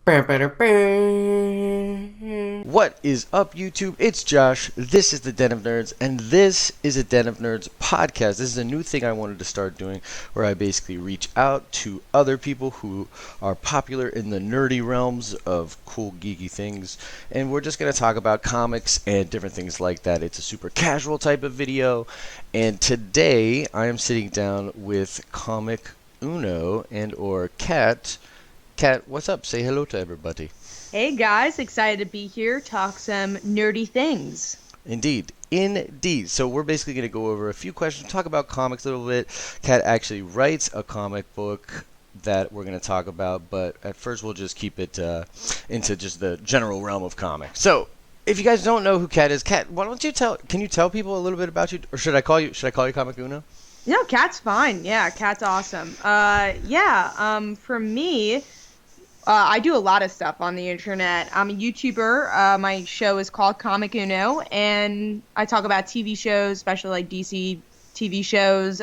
What is up, YouTube? It's Josh. This is the Den of Nerds, and this is a Den of Nerds podcast. This is a new thing I wanted to start doing where I basically reach out to other people who are popular in the nerdy realms of cool, geeky things, and we're just going to talk about comics and different things like that. It's a super casual type of video, and today I am sitting down with Comic Uno and or Kat. Kat, what's up? Say hello to everybody. Hey guys, excited to be here, talk some nerdy things. Indeed. So we're basically going to go over a few questions, talk about comics a little bit. Kat actually writes a comic book that we're going to talk about, but at first we'll just keep it into just the general realm of comics. So if you guys don't know who Kat is, Kat, why don't you can you tell people a little bit about you, or should I call you Comic Uno? No, Cat's fine. Yeah, Cat's awesome. For me, I do a lot of stuff on the internet. I'm a YouTuber. My show is called Comic Uno, and I talk about TV shows, especially like DC TV shows.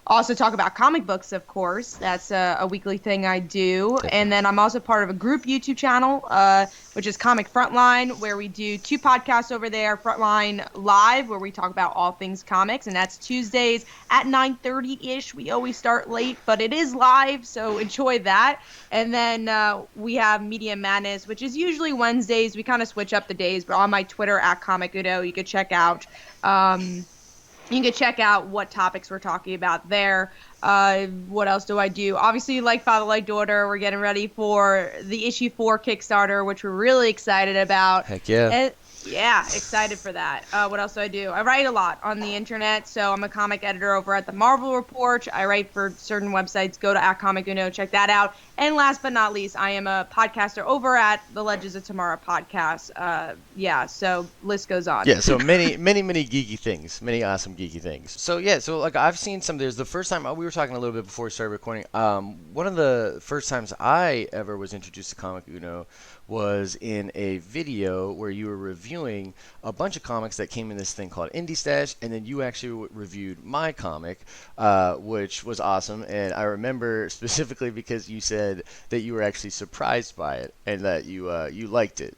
Also talk about comic books, of course. That's a weekly thing I do. And then I'm also part of a group YouTube channel, which is Comic Frontline, where we do 2 podcasts over there. Frontline Live, where we talk about all things comics, and that's Tuesdays at 9:30-ish. We always start late, but it is live, so enjoy that. And then we have Media Madness, which is usually Wednesdays. We kind of switch up the days, but on my Twitter, at Comic Uno, you could check out what topics we're talking about there. What else do I do? Obviously, like Father, Like Daughter, we're getting ready for the issue 4 Kickstarter, which we're really excited about. Heck yeah. Yeah, excited for that. What else do? I write a lot on the internet, so I'm a comic editor over at the Marvel Report. I write for certain websites. Go to @ComicUno, check that out. And last but not least, I am a podcaster over at the Legends of Tomorrow podcast. So list goes on. Yeah, so many geeky things, many awesome geeky things. So like I've seen some. There's the first time we were talking a little bit before we started recording. One of the first times I ever was introduced to Comic Uno was in a video where you were reviewing a bunch of comics that came in this thing called Indie Stash, and then you actually reviewed my comic, which was awesome. And I remember specifically because you said that you were actually surprised by it and that you liked it.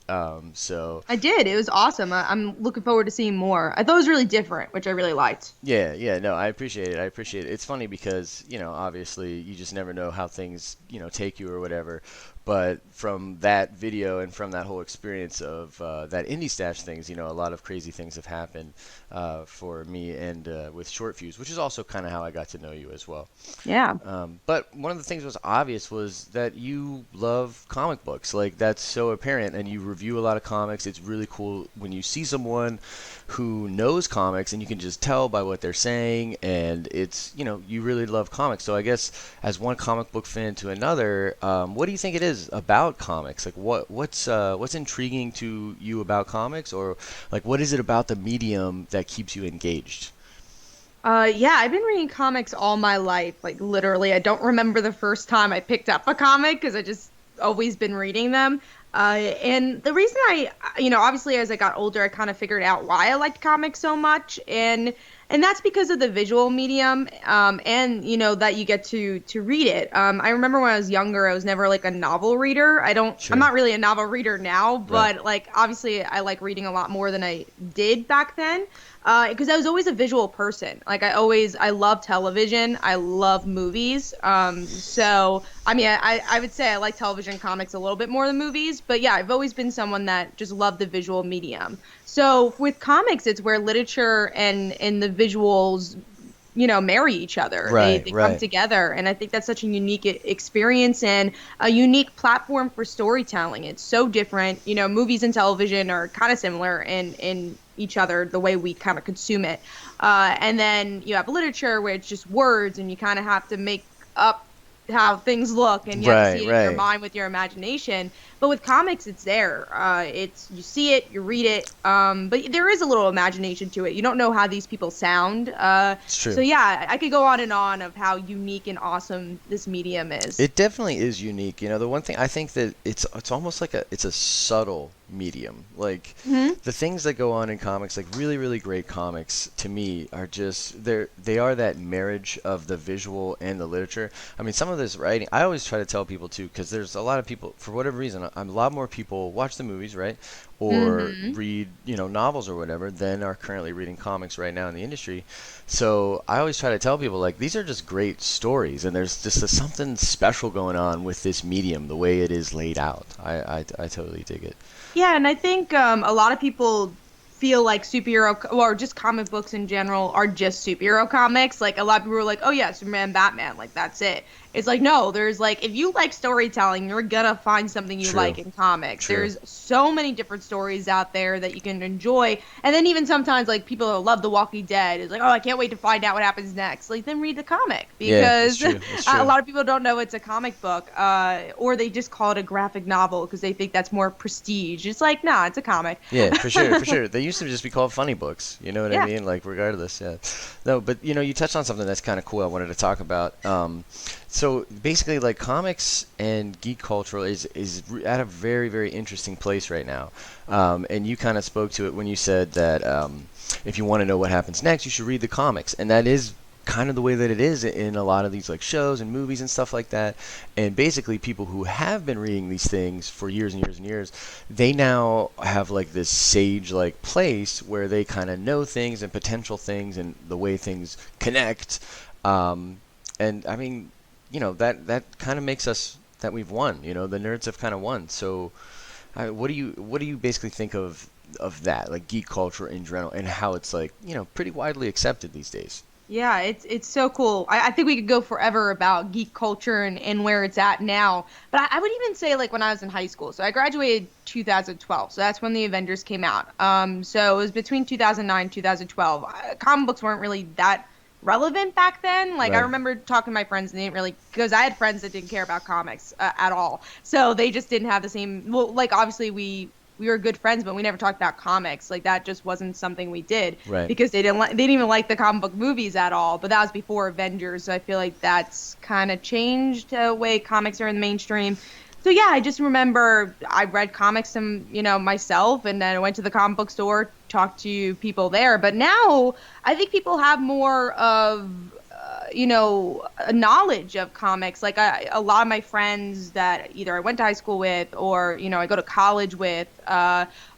So I did. It was awesome. I'm looking forward to seeing more. I thought it was really different, which I really liked. Yeah, no, I appreciate it. It's funny because, obviously you just never know how things, take you or whatever. But from that video and from that whole experience of that Indie Stash things, a lot of crazy things have happened for me and with Short Fuse, which is also kind of how I got to know you as well. Yeah. But one of the things that was obvious was that you love comic books. Like, that's so apparent, and you review a lot of comics. It's really cool when you see someone who knows comics, and you can just tell by what they're saying, and it's, you really love comics. So I guess as one comic book fan to another, what do you think it is about comics? Like, what's intriguing to you about comics, or like what is it about the medium that keeps you engaged? I've been reading comics all my life. Like, literally, I don't remember the first time I picked up a comic because I just always been reading them. And the reason obviously as I got older, I kind of figured out why I liked comics so much. And that's because of the visual medium, and, that you get to read it. I remember when I was younger, I was never like a novel reader. Sure. I'm not really a novel reader now, but Right. like, obviously I like reading a lot more than I did back then. Because I was always a visual person. Like, I love television. I love movies. I would say I like television comics a little bit more than movies. But yeah, I've always been someone that just loved the visual medium. So with comics, it's where literature and the visuals, marry each other. Right, They right. come together. And I think that's such a unique experience and a unique platform for storytelling. It's so different. Movies and television are kind of similar in each other, the way we kind of consume it. And then you have literature where it's just words and you kind of have to make up how things look, and you have to see it in your mind with your imagination. But with comics, it's there. You see it, you read it, but there is a little imagination to it. You don't know how these people sound. It's true. So yeah, I could go on and on of how unique and awesome this medium is. It definitely is unique. The one thing I think that it's almost like it's a subtle medium. Like Hmm. the things that go on in comics, like really, really great comics, to me are just they are that marriage of the visual and the literature. I mean, some of this writing, I always try to tell people too, because there's a lot of people, for whatever reason, a lot more people watch the movies, right, or Hmm. read, novels or whatever, than are currently reading comics right now in the industry. So I always try to tell people, like, these are just great stories, and there's just something special going on with this medium, the way it is laid out. I totally dig it. Yeah, and I think a lot of people feel like or just comic books in general are just superhero comics. Like a lot of people are like, oh yeah, Superman, Batman, like that's it. It's like no, there's like if you like storytelling, you're gonna find something you True. like in comics. True. There's so many different stories out there that you can enjoy. And then even sometimes like people who love The Walking Dead is like, oh, I can't wait to find out what happens next. Like then read the comic Yeah, it's because true. It's a true. lot of people don't know it's a comic book, or they just call it a graphic novel because they think that's more prestige. It's like, nah, it's a comic. Yeah, for sure, for sure. They used to just be called funny books. You know what I Yeah. mean? Like, regardless, yeah. No, but you touched on something that's kind of cool. I wanted to talk about. So basically, like, comics and geek culture is at a very, very interesting place right now. And you kind of spoke to it when you said that if you want to know what happens next, you should read the comics, and that is kind of the way that it is in a lot of these like shows and movies and stuff like that. And basically people who have been reading these things for years and years and years, they now have like this sage like place where they kind of know things and potential things and the way things connect. um, and I mean, that kind of makes us that we've won. The nerds have kind of won. So what do you basically think of that, like geek culture in general, and how it's like pretty widely accepted these days? Yeah, it's so cool. I think we could go forever about geek culture and where it's at now. But I would even say like when I was in high school. So I graduated 2012. So that's when the Avengers came out. So it was between 2009 2012. Comic books weren't really that relevant back then. Like I Right. remember talking to my friends and they didn't really because I had friends that didn't care about comics at all. So they just didn't have the same. Well, like obviously we were good friends, but we never talked about comics. Like that just wasn't something we did Right. because they didn't even like the comic book movies at all. But that was before Avengers, so I feel like that's kind of changed the way comics are in the mainstream. So yeah, I just remember I read comics and myself, and then I went to the comic book store, talked to people there. But now I think people have more of a knowledge of comics. Like a lot of my friends that either I went to high school with or I go to college with,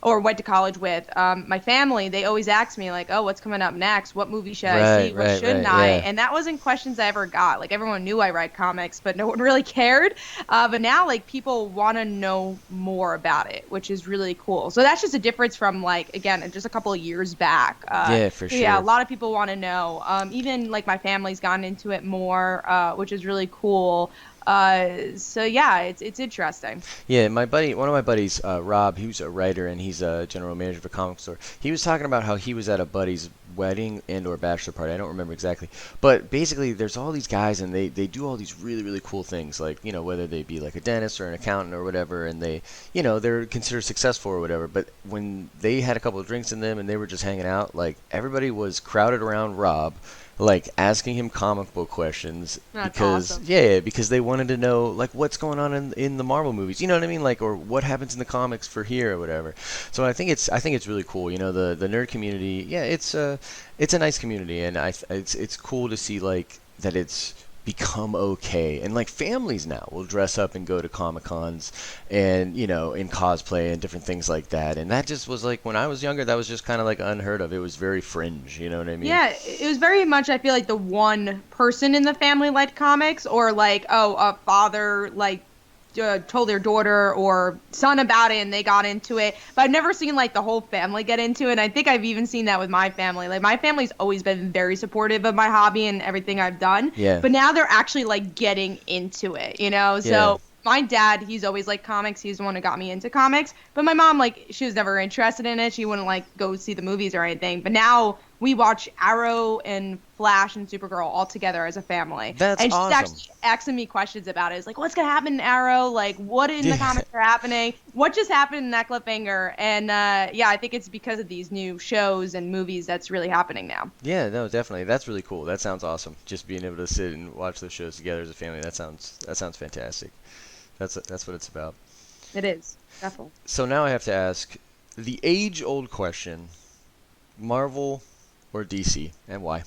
or went to college with, my family, they always ask me like, oh, what's coming up next? What movie should I Right, see? What right, shouldn't right. I? Yeah. And that wasn't questions I ever got. Like everyone knew I read comics, but no one really cared. But now like people want to know more about it, which is really cool. So that's just a difference from like again just a couple of years back. Yeah, for So yeah, a sure. lot of people want to know. Even like my family's gotten into it more, which is really cool. So yeah, it's interesting. Yeah, one of my buddies, Rob, who's a writer and he's a general manager of a comic store. He was talking about how he was at a buddy's wedding and or bachelor party. I don't remember exactly, but basically, there's all these guys and they do all these really really cool things, like whether they be like a dentist or an accountant or whatever, and they're considered successful or whatever. But when they had a couple of drinks in them and they were just hanging out, like everybody was crowded around Rob, like asking him comic book questions That's because awesome. yeah, because they wanted to know like what's going on in the Marvel movies. You know what I mean? Like, or what happens in the comics for here or whatever. So I think it's really cool. The nerd community. Yeah, it's a nice community, and it's cool to see like that it's become okay, and like families now will dress up and go to comic cons and in cosplay and different things like that. And that just was like when I was younger, that was just kind of like unheard of. It was very fringe, you know what I mean? Yeah, it was very much, I feel like the one person in the family liked comics, or like, oh, a father like told their daughter or son about it and they got into it. But I've never seen like the whole family get into it. And I think I've even seen that with my family. Like my family's always been very supportive of my hobby and everything I've done. Yeah. But now they're actually like getting into it. Yeah. So my dad, he's always liked comics. He's the one who got me into comics. But my mom, like, she was never interested in it. She wouldn't like go see the movies or anything. But now we watch Arrow and Flash and Supergirl all together as a family. That's And she's awesome. actually asking me questions about it. It's like, what's gonna happen in Arrow? Like, what in the Yeah. comics are happening? What just happened in that cliffhanger? And yeah, I think it's because of these new shows and movies that's really happening now. Yeah, no, definitely. That's really cool. That sounds awesome. Just being able to sit and watch those shows together as a family. That sounds fantastic. That's what it's about. It is definitely. So now I have to ask the age-old question: Marvel or DC, and why?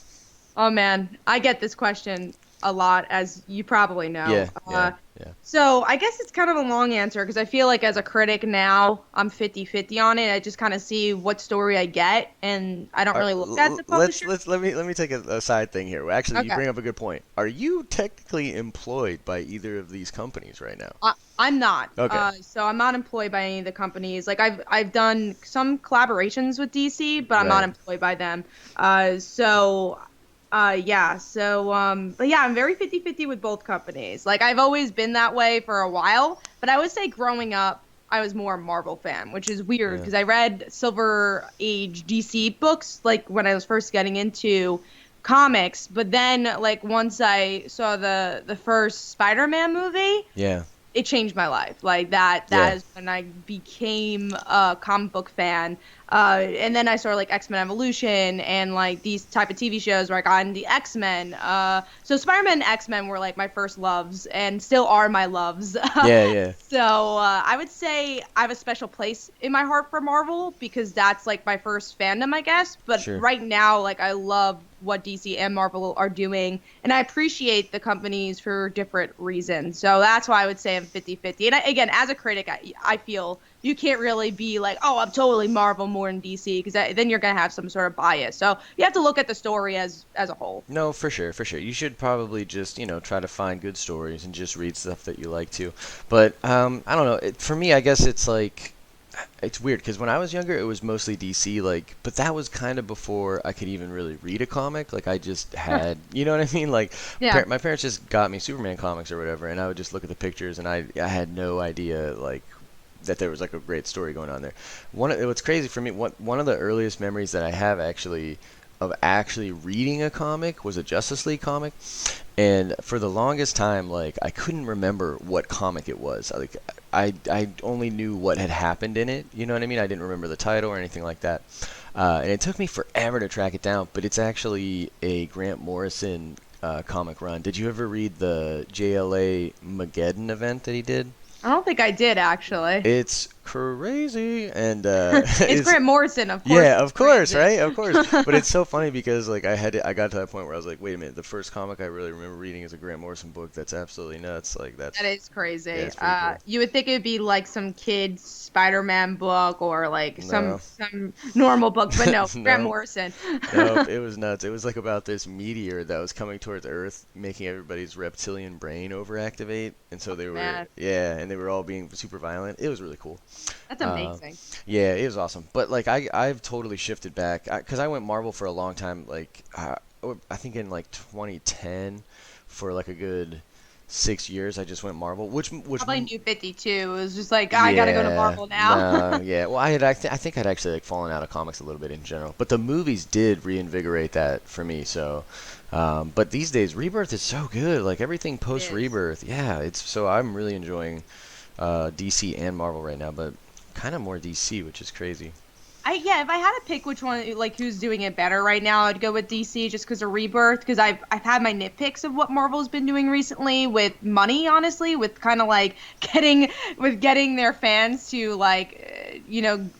Oh man, I get this question a lot, as you probably know. Yeah, yeah, yeah. So I guess it's kind of a long answer because I feel like as a critic now, I'm 50-50 on it. I just kind of see what story I get, and I don't really look at the Let's publisher. let me take a side thing here. Actually, you Okay. bring up a good point. Are you technically employed by either of these companies right now? I'm not. Okay. So I'm not employed by any of the companies. Like I've done some collaborations with DC, but I'm not Right. employed by them. So yeah. But yeah, I'm very 50-50 with both companies. Like I've always been that way for a while, but I would say growing up, I was more a Marvel fan, which is weird Yeah. because I read Silver Age DC books like when I was first getting into comics, but then like once I saw the first Spider-Man movie, Yeah. it changed my life. Like that Yeah. that is when I became a comic book fan. And then I saw like X-Men Evolution and like these type of TV shows where I got into X-Men. So Spider-Man and X-Men were like my first loves and still are my loves. Yeah. Yeah. So I would say I have a special place in my heart for Marvel because that's like my first fandom, I guess. But Sure. right now, like I love what DC and Marvel are doing, and I appreciate the companies for different reasons. So that's why I would say I'm 50-50. And again, as a critic, I feel you can't really be like, oh, I'm totally Marvel more than DC because then you're gonna have some sort of bias. So you have to look at the story as a whole. No, for sure, for sure. You should probably just, try to find good stories and just read stuff that you like to. But I don't know. For me, I guess it's like it's weird because when I was younger, it was mostly DC. Like, but that was kind of before I could even really read a comic. Like, I just had, you know what I mean? Like, Yeah. my parents just got me Superman comics or whatever, and I would just look at the pictures, and I had no idea like that there was like a great story going on there. What's crazy for me, one of the earliest memories that I have actually of actually reading a comic was a Justice League comic, and for the longest time, like I couldn't remember what comic it was. Like I only knew what had happened in it. You know what I mean? I didn't remember the title or anything like that. And it took me forever to track it down. But it's actually a Grant Morrison comic run. Did you ever read the JLA Mageddon event that he did? I don't think I did actually. It's crazy, and It's Grant Morrison, of course. yeah, It's of course, crazy. right? Of course. But it's so funny because like I got to that point where I was like, wait a minute, the first comic I really remember reading is a Grant Morrison book. That's absolutely nuts. Like That is yeah, crazy. it's pretty cool. You would think it'd be like some kid's Spider-Man book or like some No. some normal book, but no, Grant No. Morrison. Nope, it was nuts. It was like about this meteor that was coming towards Earth, making everybody's reptilian brain overactivate, and so they were, Man, yeah, and they were all being super violent. It was really cool. that's Uh, amazing. yeah, it was awesome. But like I've totally shifted back because I went Marvel for a long time. Like I think in like 2010, for like a good 6 years, I just went Marvel, which Probably New 52. It was just like I gotta go to yeah, Marvel now. no, yeah. Well, I think I'd actually like fallen out of comics a little bit in general, but the movies did reinvigorate that for me. So, but these days, Rebirth is so good. Like everything It post is. Rebirth, yeah. It's so I'm really enjoying DC and Marvel right now, but kind of more DC, which is crazy. Yeah, if I had to pick which one, like who's doing it better right now, I'd go with DC just because of Rebirth. Because I've had my nitpicks of what Marvel's been doing recently with money, honestly, with kind of like getting their fans to like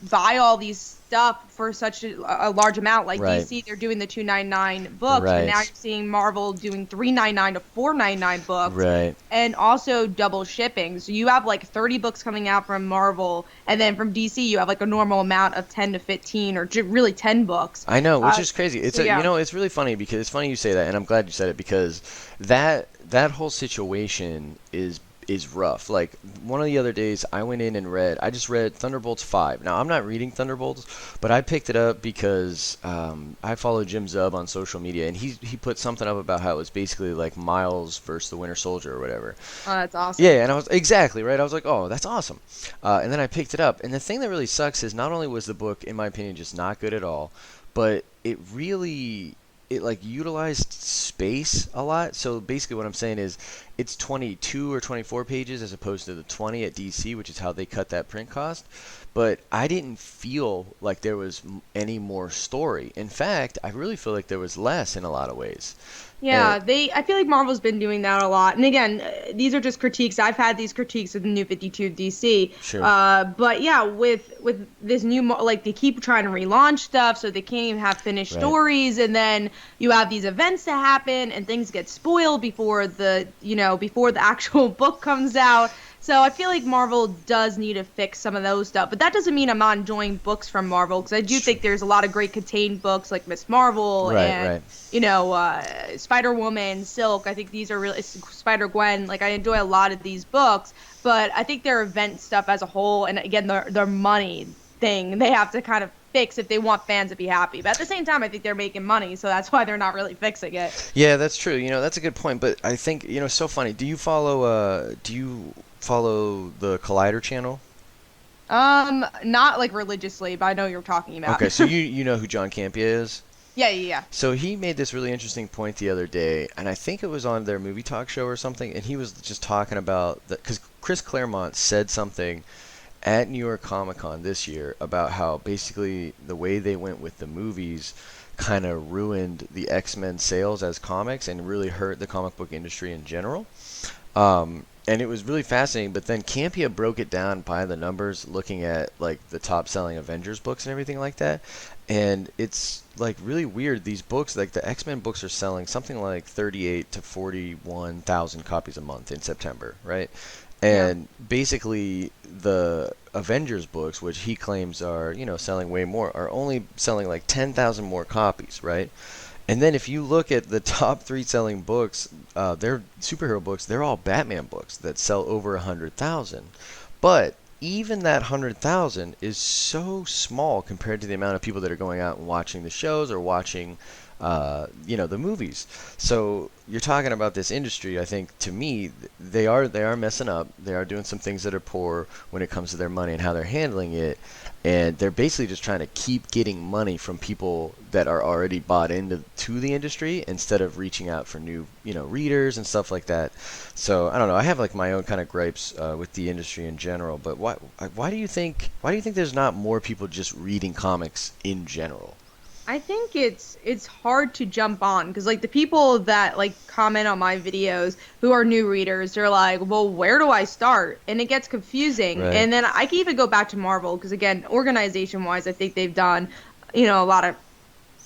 buy all these stuff for such a large amount. Like Right, DC, they're doing the 299 books, but now you're right, seeing Marvel doing 399 to 499 books right. and also double shipping. So you have like 30 books coming out from Marvel, and then from DC you have like a normal amount of 10 to 15 or really 10 books. I know, which Uh, is crazy. so yeah, It's really funny because it's funny you say that, and I'm glad you said it because that whole situation is rough. Like one of the other days, I went in and I just read Thunderbolts 5. Now I'm not reading Thunderbolts, but I picked it up because I follow Jim Zub on social media, and he put something up about how it was basically like Miles versus the Winter Soldier or whatever. oh, that's awesome. Yeah, and I was exactly right. I was like, "Oh, that's awesome," and then I picked it up. And the thing that really sucks is not only was the book, in my opinion, just not good at all, but it like utilized space a lot. So basically, what I'm saying is, it's 22 or 24 pages as opposed to the 20 at DC, which is how they cut that print cost. But I didn't feel like there was any more story. In fact, I really feel like there was less in a lot of ways. And Yeah, I feel like Marvel's been doing that a lot. And again, these are just critiques. I've had these critiques of the New 52 DC. sure, But yeah, with this like they keep trying to relaunch stuff, so they can't even have finished right. stories, and then you have these events to happen, and things get spoiled before the actual book comes out. So I feel like Marvel does need to fix some of those stuff, but that doesn't mean I'm not enjoying books from Marvel, because I do think there's a lot of great contained books like Miss Marvel Right, and right. Spider Woman, Silk. I think these are really Spider Gwen. Like I enjoy a lot of these books, but I think their event stuff as a whole, and again their money thing, they have to kind of fix if they want fans to be happy. But at the same time, I think they're making money, so that's why they're not really fixing it. Yeah, that's true. That's a good point. But I think, it's so funny. Do you follow the Collider channel? Not like religiously, but I know you're talking about. Okay, so you know who John Campea is? Yeah, yeah, yeah. So he made this really interesting point the other day, and I think it was on their movie talk show or something, and he was just talking about that because Chris Claremont said something at New York Comic Con this year about how basically the way they went with the movies kind of ruined the X-Men sales as comics and really hurt the comic book industry in general. And it was really fascinating, but then Campia broke it down by the numbers, looking at like the top selling Avengers books and everything like that. And it's like really weird. These books, like the X-Men books, are selling something like 38 to 41,000 copies a month in September, right? Yeah. And basically the Avengers books, which he claims are, selling way more, are only selling like 10,000 more copies, right? And then if you look at the top three selling books, they're superhero books. They're all Batman books that sell over 100,000. But even that 100,000 is so small compared to the amount of people that are going out and watching the shows or watching, the movies. So you're talking about this industry. I think to me, they are messing up. They are doing some things that are poor when it comes to their money and how they're handling it. And they're basically just trying to keep getting money from people that are already bought into the industry instead of reaching out for new, readers and stuff like that. So I don't know. I have like my own kind of gripes with the industry in general. But why do you think there's not more people just reading comics in general? I think it's hard to jump on because like the people that like comment on my videos who are new readers, they're like, well, where do I start? And it gets confusing. Right. And then I can even go back to Marvel because again, organization wise, I think they've done, a lot of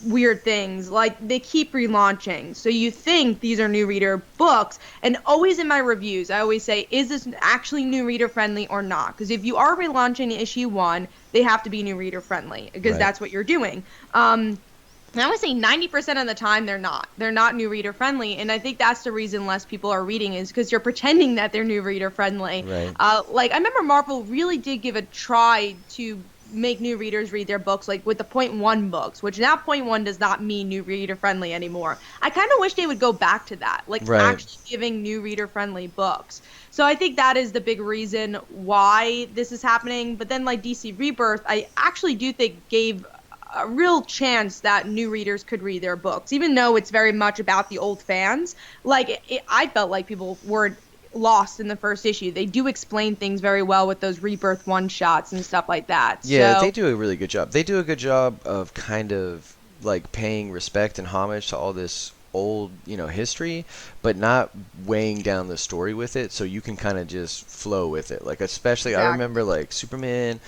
weird things. Like they keep relaunching. So you think these are new reader books, and always in my reviews, I always say, is this actually new reader friendly or not? Because if you are relaunching issue 1, they have to be new reader friendly because Right. that's what you're doing. And I would say 90% of the time they're not. They're not new reader friendly, and I think that's the reason less people are reading is because you're pretending that they're new reader friendly. Right. Like I remember Marvel really did give a try to make new readers read their books, like with the point one books, which now point one does not mean new reader friendly anymore. I kind of wish they would go back to that, like Right. actually giving new reader friendly books. So I think that is the big reason why this is happening. But then like DC Rebirth, I actually do think gave a real chance that new readers could read their books, even though it's very much about the old fans. Like I felt like people weren't lost in the first issue. They do explain things very well with those Rebirth one shots and stuff like that. Yeah, So they do a really good job. They do a good job of kind of like paying respect and homage to all this old, history, but not weighing down the story with it, so you can kind of just flow with it. Like especially, I exactly. remember like Superman,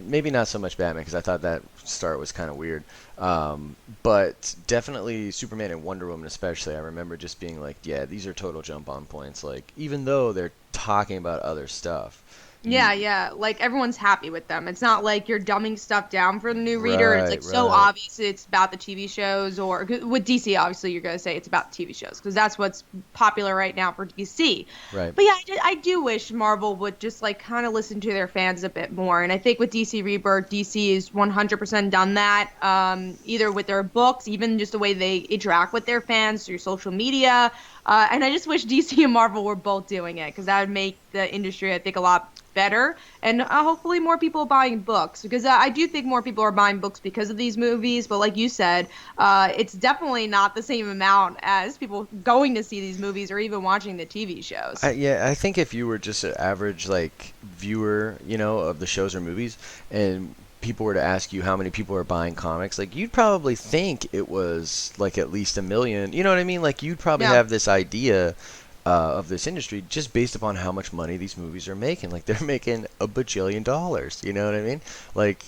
maybe not so much Batman because I thought that start was kind of weird, but definitely Superman and Wonder Woman especially. I remember just being like, yeah, these are total jump on points. Like even though they're talking about other stuff. Yeah, You, yeah. Like everyone's happy with them. It's not like you're dumbing stuff down for the new reader. It's right, like so right. obvious it's about the TV shows, or with DC, obviously you're gonna say it's about the TV shows because that's what's popular right now for DC. Right. But yeah, I do wish Marvel would just like kind of listen to their fans a bit more. And I think with DC Rebirth, DC is 100% done that. Either with their books, even just the way they interact with their fans through social media. And I just wish DC and Marvel were both doing it because that would make the industry, I think, a lot better, and hopefully more people are buying books because I do think more people are buying books because of these movies. But like you said, it's definitely not the same amount as people going to see these movies or even watching the TV shows. Yeah, I think if you were just an average like viewer, of the shows or movies, and people were to ask you how many people are buying comics, like you'd probably think it was like at least a million. You know what I mean? Like you'd probably Yeah. have this idea of this industry just based upon how much money these movies are making. Like they're making a bajillion dollars. You know what I mean? Like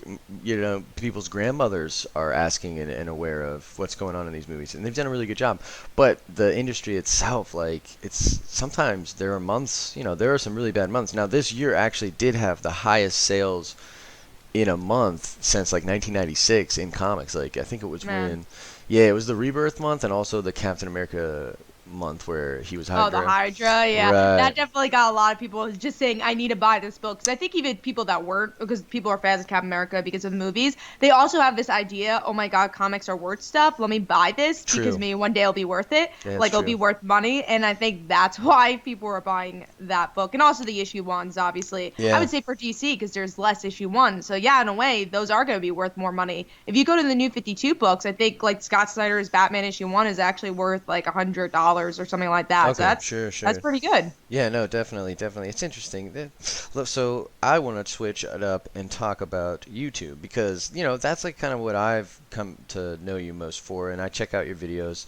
people's grandmothers are asking and aware of what's going on in these movies, and they've done a really good job. But the industry itself, like it's sometimes there are months. There are some really bad months. Now this year actually did have the highest sales in a month since like 1996 in comics. Like I think it was Man. when, yeah, it was the Rebirth month and also the Captain America month where he was Oh, the Hydra. Hydra, yeah. Right. That definitely got a lot of people just saying, I need to buy this book. Because I think even people that weren't, because people are fans of Captain America because of the movies, they also have this idea, oh my God, comics are worth stuff. Let me buy this because True. maybe one day it'll be worth it. Yeah, that's Like it'll be true. worth money. And I think that's why people are buying that book. And also the issue ones, obviously. I Yeah. would say for DC because there's less issue ones. So yeah, in a way, those are going to be worth more money. If you go to the new 52 books, I think like Scott Snyder's Batman issue one is actually worth like $100 or something like that. So Okay. that's Sure. that's Sure. pretty good. Yeah. No. Definitely. Definitely. It's interesting. So I want to switch it up and talk about YouTube because that's like kind of what I've come to know you most for, and I check out your videos.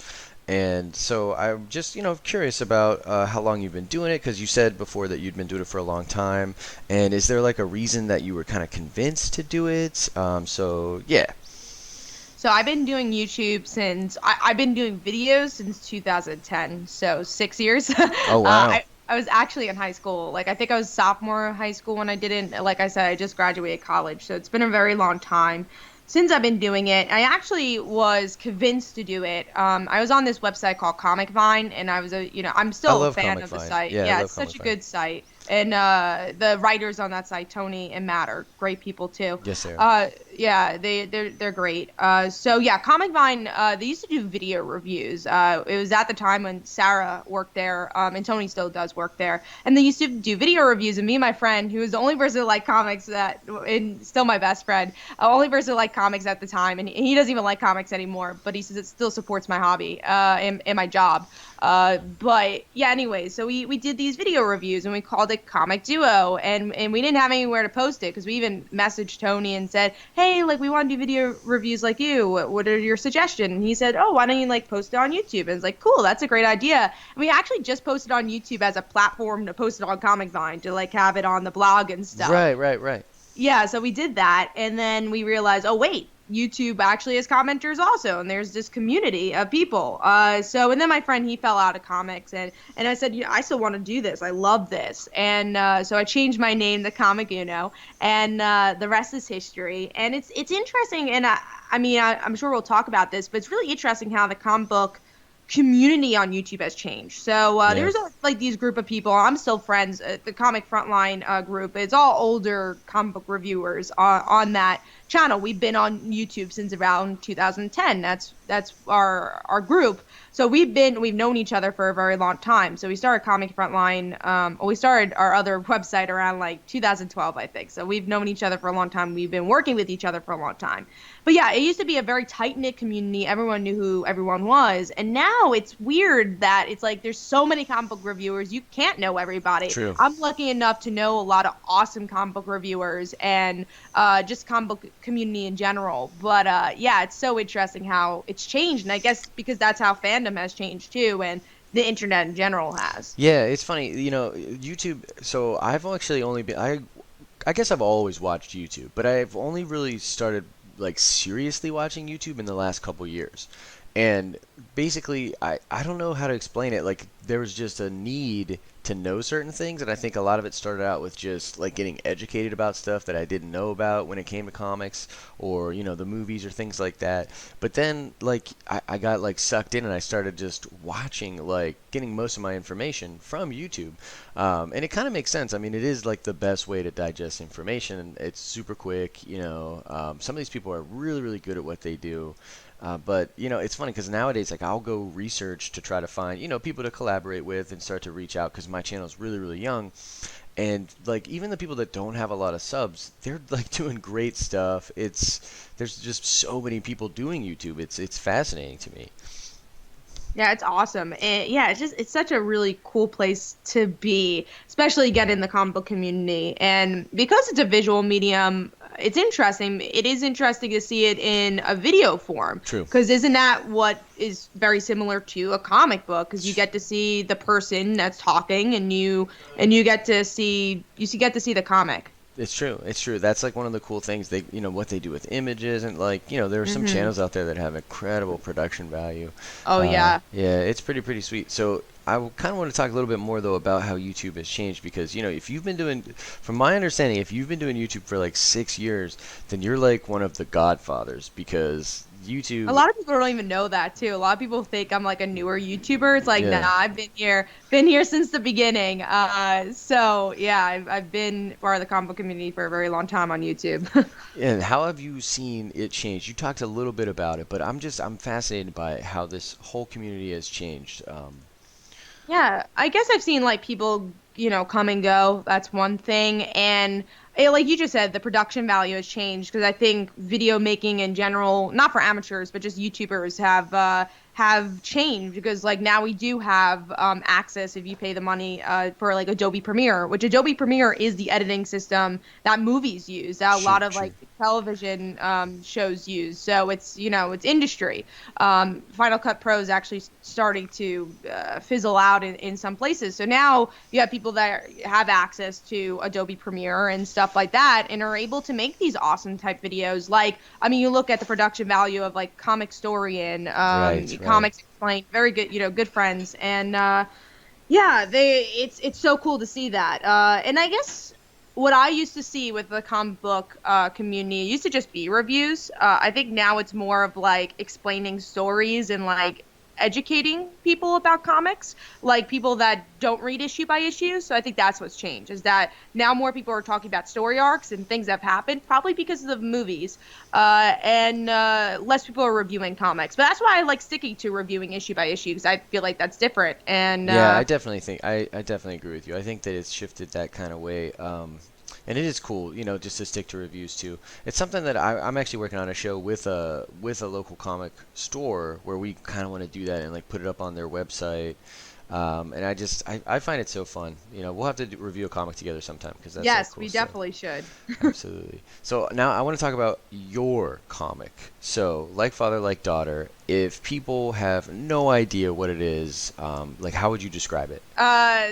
And so I'm just, curious about how long you've been doing it, because you said before that you'd been doing it for a long time. And is there like a reason that you were kind of convinced to do it? So yeah. So I've been doing YouTube since I've been doing videos since 2010, so 6 years. Oh wow. I was actually in high school. Like I think I was sophomore high school when I did it. Like I said, I just graduated college, so it's been a very long time since I've been doing it. I actually was convinced to do it. I was on this website called Comic Vine, and I'm I still a love fan Comic of the Vine. site. Yeah, I Yeah, love it's such Comic a Vine. good site. And the writers on that site, Tony and Matt, are great people too. Yes, sir. Yeah, they're great. So yeah, Comic Vine, they used to do video reviews. It was at the time when Sarah worked there, and Tony still does work there, and they used to do video reviews. And me and my friend, who was the only person who liked comics and still my best friend, only person who liked comics at the time, and he doesn't even like comics anymore, but he says it still supports my hobby, and my job. But yeah, anyway, so we did these video reviews and we called it Comic Duo, and we didn't have anywhere to post it because we even messaged Tony and said, hey, like we want to do video reviews like you. What are your suggestions? And he said, oh, why don't you like post it on YouTube? And it's like, cool, that's a great idea. And we actually just posted on YouTube as a platform to post it on Comic Vine to like have it on the blog and stuff. Right, right, right. Yeah, so we did that, and then we realized, oh wait, YouTube actually has commenters also, and there's this community of people. And then my friend, he fell out of comics, and I said, yeah, I still want to do this. I love this, and so I changed my name to Comic Uno, and the rest is history. And it's interesting, and I'm sure we'll talk about this, but it's really interesting how the comic book community on YouTube has changed. So Yeah. there's like these group of people. I'm still friends. The Comic Frontline group. It's all older comic book reviewers on that channel. We've been on YouTube since around 2010. That's our group. So we've known each other for a very long time. So we started Comic Frontline. We started our other website around like 2012, I think. So we've known each other for a long time. We've been working with each other for a long time. But yeah, it used to be a very tight knit community. Everyone knew who everyone was, and now it's weird that it's like there's so many comic book reviewers. You can't know everybody. True. I'm lucky enough to know a lot of awesome comic book reviewers and just comic book community in general. But yeah, it's so interesting how it's changed, and I guess because that's how fandom has changed too, and the internet in general has. Yeah, it's funny, YouTube. So I've actually only been I guess I've always watched YouTube, but I've only really started like seriously watching YouTube in the last couple years. And basically, I don't know how to explain it. Like there was just a need to know certain things, and I think a lot of it started out with just like getting educated about stuff that I didn't know about when it came to comics or the movies or things like that. But then like I got like sucked in and I started just watching, like getting most of my information from YouTube. And it kind of makes sense. I mean, it is like the best way to digest information, and it's super quick. Some of these people are really, really good at what they do. But it's funny because nowadays, like, I'll go research to try to find people to collaborate with and start to reach out because my channel is really really young, and like even the people that don't have a lot of subs, they're like doing great stuff. There's just so many people doing YouTube. It's fascinating to me. Yeah, it's awesome. And yeah, it's such a really cool place to be, especially get in the comic book community. And because it's a visual medium, it's interesting. It is interesting to see it in a video form. True. Because isn't that what is very similar to a comic book? Because you get to see the person that's talking, and you get to see the comic. It's true. It's true. That's like one of the cool things what they do with images, and like there are some Hmm. channels out there that have incredible production value. Oh yeah. Yeah, it's pretty sweet. So I kind of want to talk a little bit more though about how YouTube has changed because if you've been doing, from my understanding, if you've been doing YouTube for like 6 years, then you're like one of the godfathers because A YouTube. lot of people don't even know that too. A lot of people think I'm like a newer YouTuber. It's like, nah, Yeah. I've been here since the beginning. So yeah, I've been part of the comic book community for a very long time on YouTube. And how have you seen it change? You talked a little bit about it, but I'm fascinated by how this whole community has changed. Yeah, I guess I've seen like people, come and go. That's one thing. And like you just said, the production value has changed because I think video making in general, not for amateurs, but just YouTubers have changed because like now we do have access if you pay the money for like Adobe Premiere, which Adobe Premiere is the editing system that movies use, that a True, lot of true. like television shows use. So it's industry. Final Cut Pro is actually starting to fizzle out in some places. So now you have people that have access to Adobe Premiere and stuff like that and are able to make these awesome type videos. Like, I mean, you look at the production value of like Comic Story and Right, right. Comics Explained, very good, good friends. And yeah, it's so cool to see that. And I guess what I used to see with the comic book community it used to just be reviews. I think now it's more of like explaining stories and like educating people about comics, like people that don't read issue by issue. So I think that's what's changed is that now more people are talking about story arcs and things that have happened, probably because of the movies, and less people are reviewing comics. But that's why I like sticking to reviewing issue by issue because I feel like that's different. And Yeah, I definitely think I definitely agree with you. I think that it's shifted that kind of way. And it is cool, just to stick to reviews too. It's something that I'm actually working on a show with a local comic store where we kind of want to do that and like put it up on their website. And I find it so fun. We'll have to review a comic together sometime because that's so yes, cool we stuff. definitely should. Absolutely. So now I want to talk about your comic. So, like father, like daughter. If people have no idea what it is, like how would you describe it?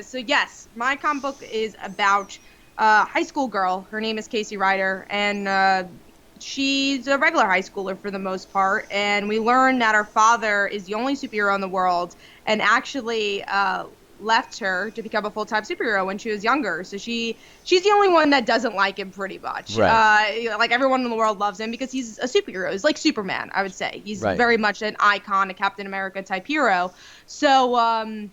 So yes, my comic book is about high school girl. Her name is Casey Ryder, and she's a regular high schooler for the most part. And we learn that her father is the only superhero in the world, and actually left her to become a full-time superhero when she was younger. So she's the only one that doesn't like him, pretty much. Right. Like everyone in the world loves him because he's a superhero. He's like Superman, I would say. He's Right. very much an icon, a Captain America type hero. So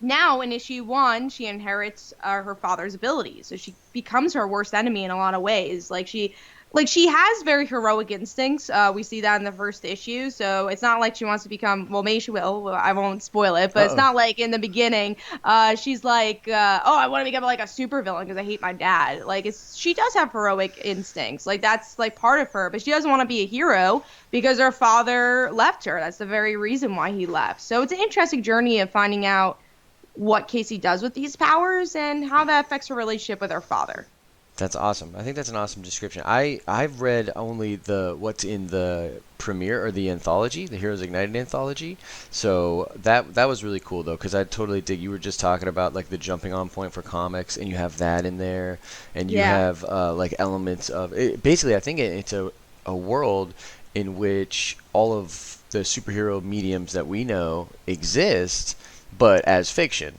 now in issue 1 she inherits her father's abilities, so she becomes her worst enemy in a lot of ways. Like she has very heroic instincts. We see that in the first issue, so it's not like she wants to become, well, maybe she will, well, I won't spoil it, but it's Uh-oh. not like in the beginning she's like oh, I want to become like a supervillain because I hate my dad. Like she does have heroic instincts, like that's like part of her, but she doesn't want to be a hero because her father left her. That's the very reason why he left. So it's an interesting journey of finding out what Casey does with these powers and how that affects her relationship with her father. That's awesome. I think that's an awesome description. I've read only the what's in the premiere or the anthology, the Heroes Ignited anthology. So that was really cool though, because I totally dig. You were just talking about like the jumping on point for comics, and you have that in there, and you Yeah. have like elements of it. Basically, I think it's a world in which all of the superhero mediums that we know exist, but as fiction.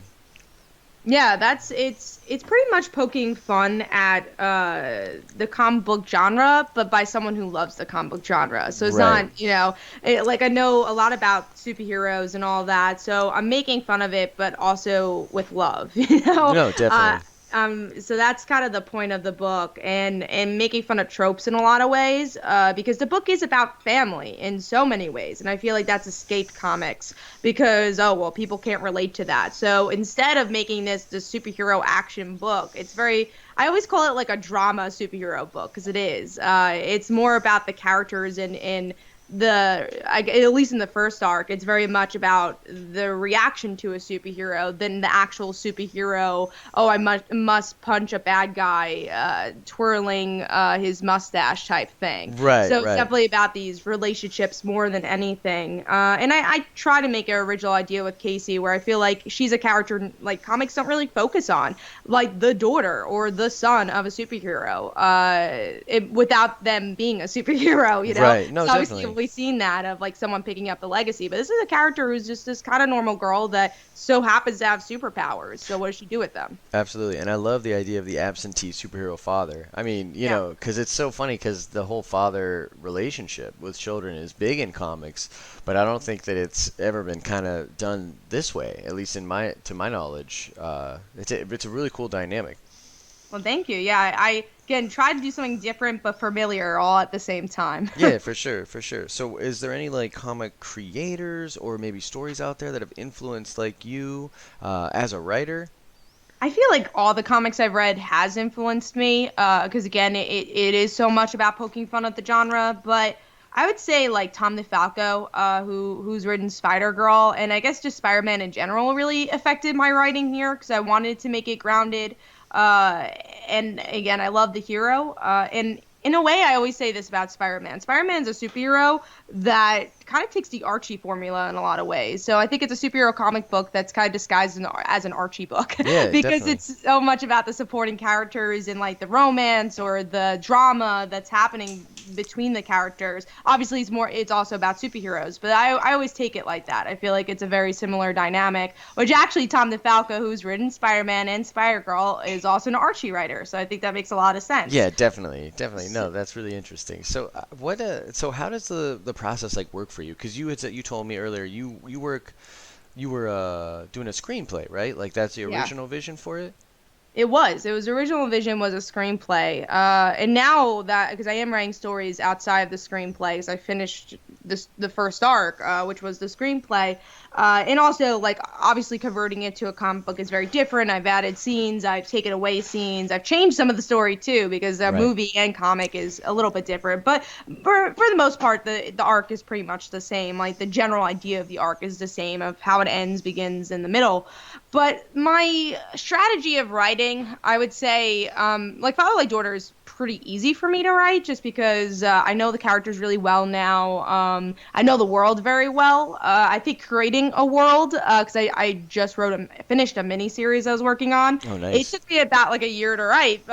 Yeah, it's pretty much poking fun at the comic book genre, but by someone who loves the comic book genre. So it's Right. not, like I know a lot about superheroes and all that, so I'm making fun of it, but also with love, No, definitely. So that's kind of the point of the book, and making fun of tropes in a lot of ways, because the book is about family in so many ways, and I feel like that's escaped comics because, oh well, people can't relate to that. So instead of making this superhero action book, it's very, I always call it like a drama superhero book because it is. It's more about the characters and at least in the first arc, it's very much about the reaction to a superhero than the actual superhero. Oh, I must punch a bad guy, twirling his mustache type thing. Right, So it's right. definitely about these relationships more than anything. And I try to make an original idea with Casey where I feel like she's a character like comics don't really focus on, like the daughter or the son of a superhero, without them being a superhero, you know? Right. No, So obviously definitely. we've seen that of like someone picking up the legacy, but this is a character who's just this kind of normal girl that so happens to have superpowers. So what does she do with them? Absolutely. And I love the idea of the absentee superhero father. I mean, Yeah. because it's so funny because the whole father relationship with children is big in comics, but I don't think that it's ever been kind of done this way, at least to my knowledge. It's a really cool dynamic. Well, thank you. Yeah, I again tried to do something different but familiar all at the same time. Yeah, for sure, for sure. So, is there any like comic creators or maybe stories out there that have influenced like you as a writer? I feel like all the comics I've read has influenced me, because again, it is so much about poking fun at the genre. But I would say like Tom DeFalco, who's written Spider Girl, and I guess just Spider-Man in general really affected my writing here because I wanted to make it grounded. Uh, and again, I love the hero. And in a way, I always say this about Spider-Man. Spider-Man's a superhero that kind of takes the Archie formula in a lot of ways. So I think it's a superhero comic book that's kind of disguised as an Archie book Yeah, because definitely. it's so much about the supporting characters and like the romance or the drama that's happening between the characters. Obviously, it's also about superheroes, but I always take it like that. I feel like it's a very similar dynamic, which actually Tom DeFalco, who's written Spider-Man and Spider-Girl, is also an Archie writer. So I think that makes a lot of sense. Yeah, definitely, definitely. No, that's really interesting. So, so how does the process like work for you? Because you had said you told me earlier you were doing a screenplay, right? Like that's the Yeah. original vision for it. It was. It was original vision was a screenplay. And now that because I am writing stories outside of the screenplay, because I finished the first arc, which was the screenplay, and also like obviously converting it to a comic book is very different. I've added scenes, I've taken away scenes, I've changed some of the story too because a Right. movie and comic is a little bit different. But for the most part, the arc is pretty much the same. Like the general idea of the arc is the same of how it ends, begins in the middle. But my strategy of writing, I would say, like Father Like Daughter is pretty easy for me to write just because I know the characters really well now. I know the world very well. I think creating a world, because I just finished a mini series I was working on. Oh, It nice. took me about like a year to write,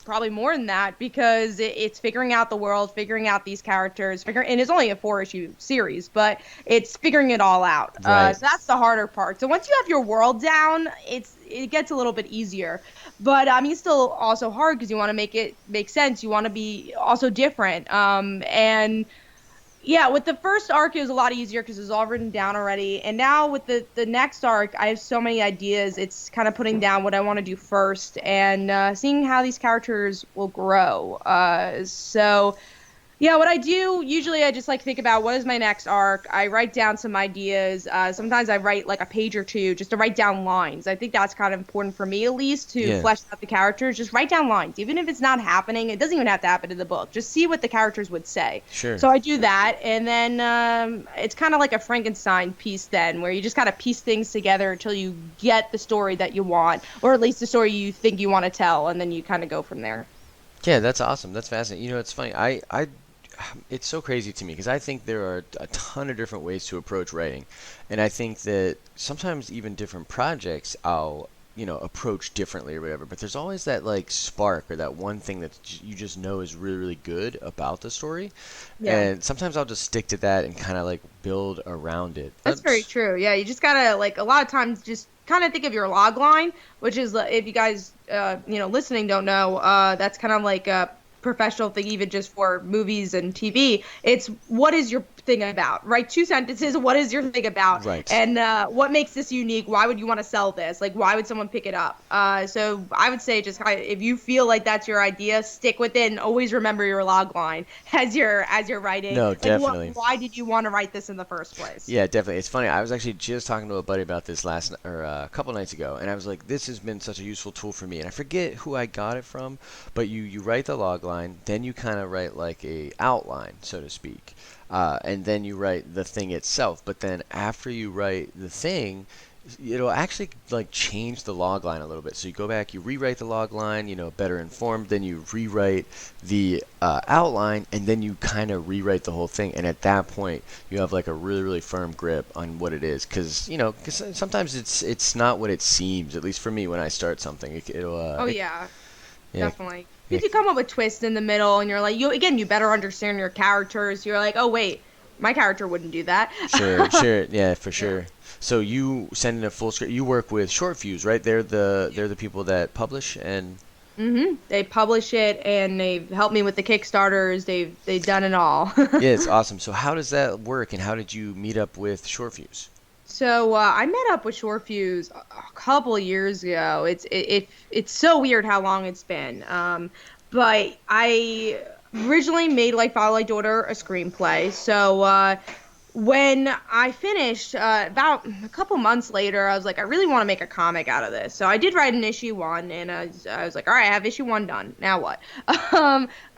probably more than that, because it's figuring out the world, figuring out these characters, and it's only a 4-issue series, but it's figuring it all out. Right. So that's the harder part. So once you have your world down, it gets a little bit easier. But I mean, it's still also hard because you want to make it make sense. You want to be also different. And yeah, with the first arc, it was a lot easier because it was all written down already. And now with the next arc, I have so many ideas. It's kind of putting down what I want to do first and seeing how these characters will grow. So yeah, what I do usually I just like think about what is my next arc. I write down some ideas. Sometimes I write like a page or two just to write down lines. I think that's kind of important for me at least to Yeah. flesh out the characters. Just write down lines, even if it's not happening. It doesn't even have to happen in the book. Just see what the characters would say. Sure. So I do that, and then it's kind of like a Frankenstein piece then, where you just kind of piece things together until you get the story that you want, or at least the story you think you want to tell, and then you kind of go from there. Yeah, that's awesome. That's fascinating. It's funny. It's so crazy to me because I think there are a ton of different ways to approach writing, and I think that sometimes even different projects I'll approach differently or whatever. But there's always that like spark or that one thing that you just know is really really good about the story, Yeah. and sometimes I'll just stick to that and kind of like build around it. That's very true. Yeah, you just gotta like a lot of times just kind of think of your log line, which is if you guys listening don't know, that's kind of like professional thing, even just for movies and TV. It's what is your thing about? Write 2 sentences. What is your thing about? Right. And what makes this unique? Why would you want to sell this? Like, why would someone pick it up? So I would say just if you feel like that's your idea, stick with it and always remember your log line as you're writing. No, Like, definitely. why did you want to write this in the first place? Yeah, definitely. It's funny. I was actually just talking to a buddy about this a couple nights ago, and I was like, "This has been such a useful tool for me." And I forget who I got it from, but you write the log line, then you kind of write like a outline, so to speak, and then you write the thing itself. But then after you write the thing, it'll actually like change the log line a little bit. So you go back, you rewrite the log line, better informed, then you rewrite the outline, and then you kind of rewrite the whole thing. And at that point, you have like a really, really firm grip on what it is, because sometimes it's not what it seems. At least for me, when I start something, it'll. Oh yeah, Yeah. definitely. Because you come up with twists in the middle, and you're like, you better understand your characters. You're like, oh wait, my character wouldn't do that. Sure, yeah, for sure. So you send in a full script. You work with Short Fuse, right? They're the people that publish and. They publish it, and they've helped me with the Kickstarters. They've done it all. Yeah, it's awesome. So how does that work, and how did you meet up with Short Fuse? So I met up with Short Fuse a couple years ago. It's so weird how long it's been. But I originally made Like Father Like Daughter a screenplay. So when I finished, about a couple months later, I was like, I really want to make a comic out of this. So I did write an issue 1, and I was like, all right, I have issue 1 done. Now what?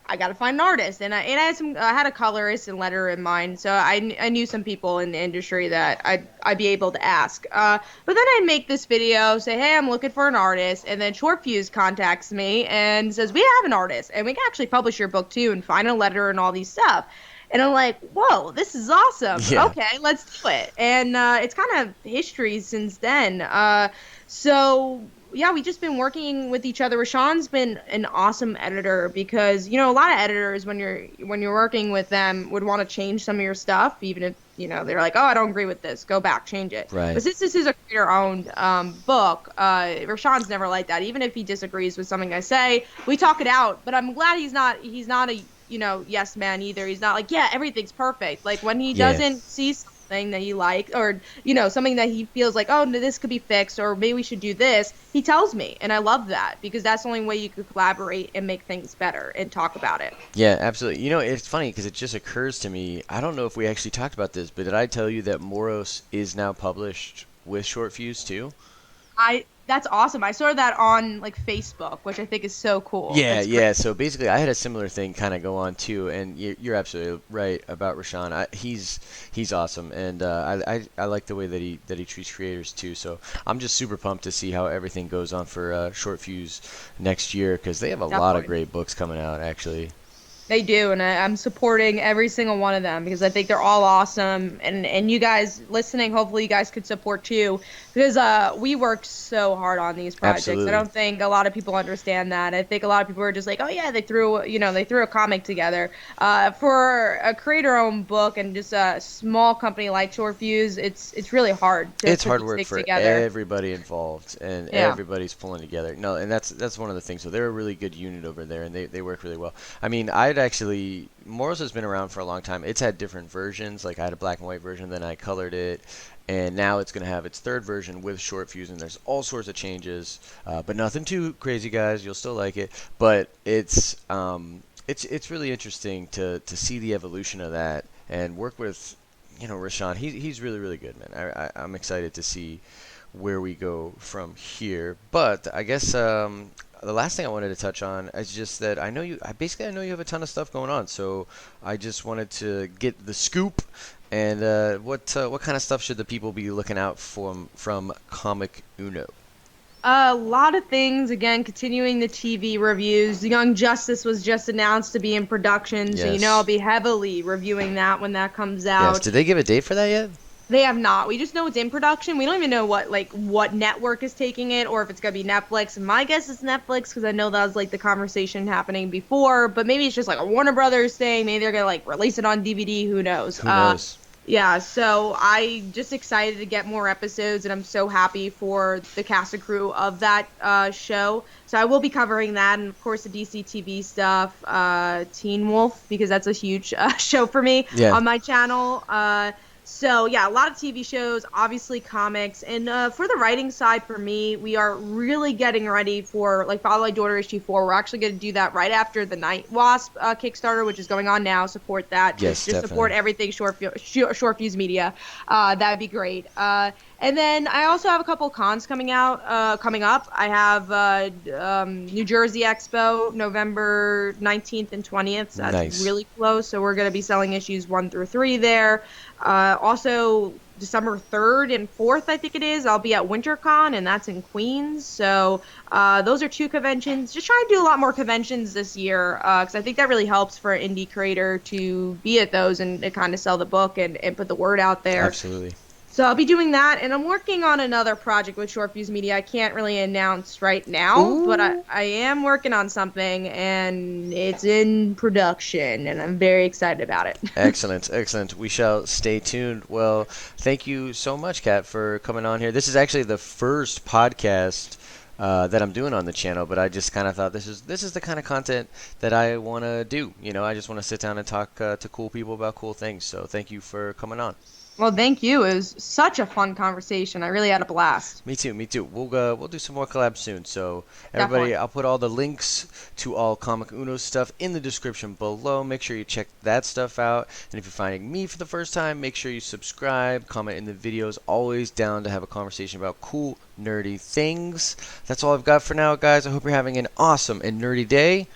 I got to find an artist, and I had a colorist and letterer in mind, so I knew some people in the industry that I'd be able to ask. But then I'd make this video, say, hey, I'm looking for an artist, and then Short Fuse contacts me and says, we have an artist, and we can actually publish your book too, and find a letterer and all these stuff. And I'm like, whoa, this is awesome. Yeah. Okay, let's do it. And it's kind of history since then. So yeah, we've just been working with each other. Rashawn's been an awesome editor because, a lot of editors, when you're working with them, would want to change some of your stuff, even if, they're like, oh, I don't agree with this. Go back, change it. Right. But since this is a creator-owned book, Rashawn's never like that. Even if he disagrees with something I say, we talk it out. But I'm glad he's not a yes man either. He's not like, yeah, everything's perfect. Like when he doesn't see something that he likes, or something that he feels like, oh no, this could be fixed, or maybe we should do this, he tells me, and I love that, because that's the only way you could collaborate and make things better and talk about it. Yeah, absolutely. It's funny because it just occurs to me, I don't know if we actually talked about this, but did I tell you that Moros is now published with Short Fuse too? That's awesome. I saw that on like Facebook, which I think is so cool. Yeah. So basically, I had a similar thing kind of go on too, and you're absolutely right about Rashawn. He's awesome, and I like the way that he treats creators too. So I'm just super pumped to see how everything goes on for Short Fuse next year, because they have a lot of great books coming out actually. They do, and I'm supporting every single one of them because I think they're all awesome. And you guys listening, hopefully you guys could support too, because we worked so hard on these projects. Absolutely. I don't think a lot of people understand that. I think a lot of people are just like, oh yeah, they threw a comic together. For a creator-owned book and just a small company like Short Fuse, it's really hard. It's hard work for together. Everybody involved, and everybody's pulling together. No, and that's one of the things. So they're a really good unit over there, and they work really well. I mean, Moros has been around for a long time. It's had different versions. Like I had a black and white version, then I colored it, and now it's going to have its third version with Short Fuse, and there's all sorts of changes, but nothing too crazy, guys. You'll still like it, but it's really interesting to see the evolution of that and work with Rashawn. He's really, really good, man. I'm excited to see where we go from here. But I guess the last thing I wanted to touch on is just that I know you have a ton of stuff going on. So I just wanted to get the scoop. And what kind of stuff should the people be looking out from Comic Uno? A lot of things. Again, continuing the TV reviews. The Young Justice was just announced to be in production, so Yes. I'll be heavily reviewing that when that comes out. Yes. Did they give a date for that yet? They have not. We just know it's in production. We don't even know what network is taking it, or if it's gonna be Netflix. My guess is Netflix, because I know that was like the conversation happening before. But maybe it's just like a Warner Brothers thing. Maybe they're gonna like release it on DVD. Who knows? Who knows? Yeah, so I just excited to get more episodes, and I'm so happy for the cast and crew of that show. So I will be covering that, and of course the DC TV stuff, Teen Wolf, because that's a huge show for me Yeah. on my channel. So yeah, a lot of TV shows, obviously comics, and for the writing side for me, we are really getting ready for like Follow My Daughter issue 4. We're actually going to do that right after the Night Wasp Kickstarter, which is going on now. Support that. Yes, Just support definitely. everything Short Fuse Media. That'd be great. And then I also have a couple cons coming up. I have New Jersey Expo, November 19th and 20th. So that's Nice. really close. So we're going to be selling issues 1 through 3 there. Also, December 3rd and 4th, I think it is, I'll be at WinterCon, and that's in Queens. So those are 2 conventions. Just trying to do a lot more conventions this year because I think that really helps for an indie creator to be at those and kind of sell the book and put the word out there. Absolutely. So I'll be doing that, and I'm working on another project with Short Fuse Media. I can't really announce right now, but I, Ooh. I am working on something, and it's in production, and I'm very excited about it. Excellent, excellent. We shall stay tuned. Well, thank you so much, Kat, for coming on here. This is actually the first podcast that I'm doing on the channel, but I just kind of thought this is the kind of content that I want to do. You know, I just want to sit down and talk to cool people about cool things. So thank you for coming on. Well, thank you. It was such a fun conversation. I really had a blast. Me too, me too. We'll do some more collabs soon. So everybody, Definitely. I'll put all the links to all Comic Uno stuff in the description below. Make sure you check that stuff out. And if you're finding me for the first time, make sure you subscribe, comment in the videos. Always down to have a conversation about cool, nerdy things. That's all I've got for now, guys. I hope you're having an awesome and nerdy day.